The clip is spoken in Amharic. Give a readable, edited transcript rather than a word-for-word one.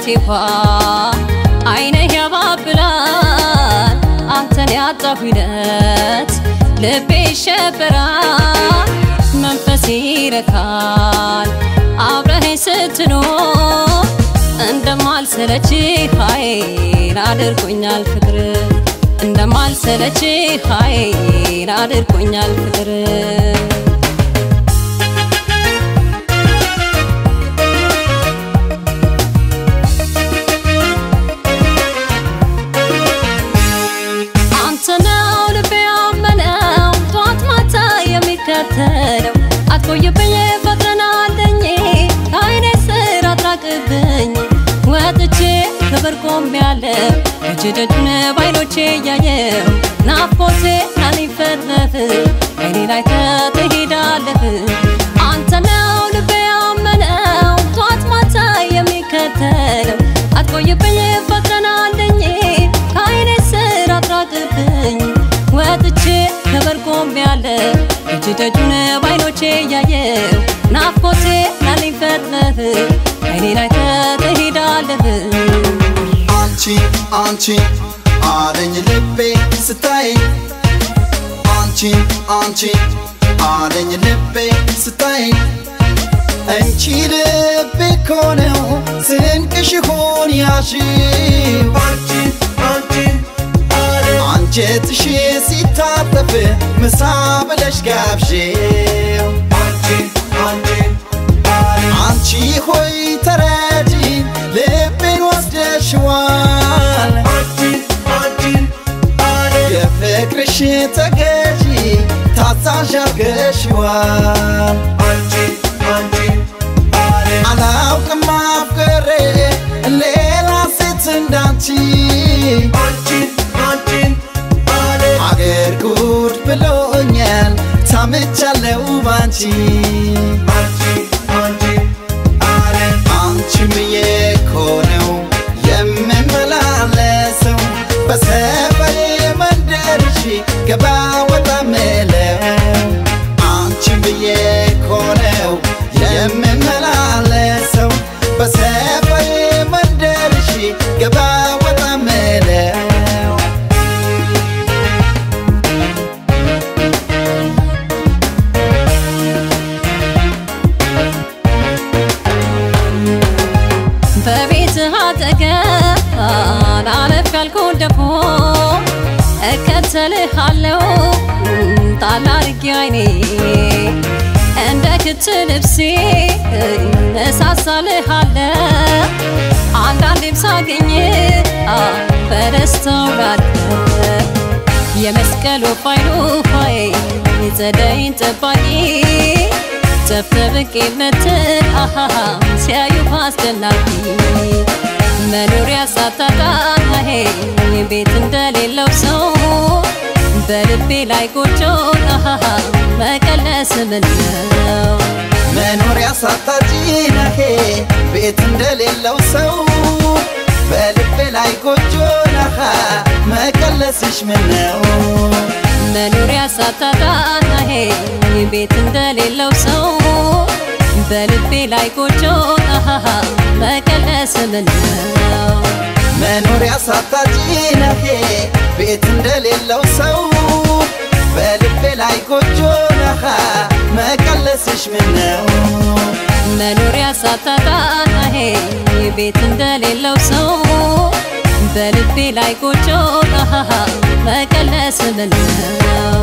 ስለቴዋ አይነ ያባብላል አንተን ያጣሁለት ልቤ ይሸበራል መንፈሴ ይረካል አብረኸኝ ስትኖር እንደማልሰለች ኃይል አድርጎኛል ፍቅር እንደማልሰለች ኃይል አድርጎኛል ፍቅር አትቆይብኝ ፈጥረናለኝ ከዓይኔ ስር አትራቅብኝ ወጥቼ ከበርቆም ያለ እጅደጁን ባይኖቼ እያየው ናፍቆቴ ናሊፈትነፍ ዓይኔ ላይ ትሄዳለህ አንተ ነው ልቤ ያመነው ጧት ማታ የሚከተለው አትቆይብኝ ፈጥረናለኝ ከዓይኔ ስር አትራቅብኝ ወጥቼ ከበርቆም ያለ እጅደጁን ባይኖቼ እያየው ናፍቆቴ ናሊፈትነፍ ዓይኔ ላይ ትሄዳለህ አንቺ አለኝ ልቤ ስታይ አንቺ አለኝ ልቤ ስታይ አንቺ ልቤ ኮነው ስንቅሽ ሆን ያሺው አንጀትሽ ሲታጠፍ ምሳ ብለሽ ጋብዢው አንቺ ሆይ ተረጂ ልቤን ወስደሽዋል የፍቅርሽ ተገዢ ታዛዥ አድርገሽዋል አላውቅም አፍቅሬ ሌላ ሴት እንዳንቺ አገር ጉድ ብሎኛል ታምቻለሁ ባንቺ አንቺም የኮነው የምመላለሰው በሰፈሬ መንደርሽ ገባ ወጣ ምለው አንቺም የኮነው የምመላለሰው በሰፈሬ መንደርሽ ገባ ወጣ ምለው ካልኩደኮ እከተልሃለሁ ጣላርጊ ዓይኔ እንደ ክትልብሴ እሳሳልሃለሁ አንዳንዴም ሳገኝ በደስታው ላድር የመስቀሉ ፋይሉ ፋይ ጸደይን ጠባቂ ተፍተብቄለትን ሲያዩ አስደናቂ መኖሪያ ሳታጣ ቤት እንደሌለው ሰው በልቤ ላይ ጎጆ መቀለስ ምነው መኖሪያ ሳታጪ ቤት እንደሌለው ሰው በልቤ ላይ ጎጆ መቀለስሽ ምነው መኖሪያ ሳታጣ ቤት እንደሌለው ሰው በልቤ ላይ ጎጆ መቀለስ ምነው መኖሪያ ሳታጪ ቤት እንደሌለው ሰው በልቤ ላይ ጎጆ መቀለስሽ ምነው መኖሪያ ሳታጣ ቤት እንደሌለው ሰው በልቤ ላይ ጎጆ መቀለስ ምነው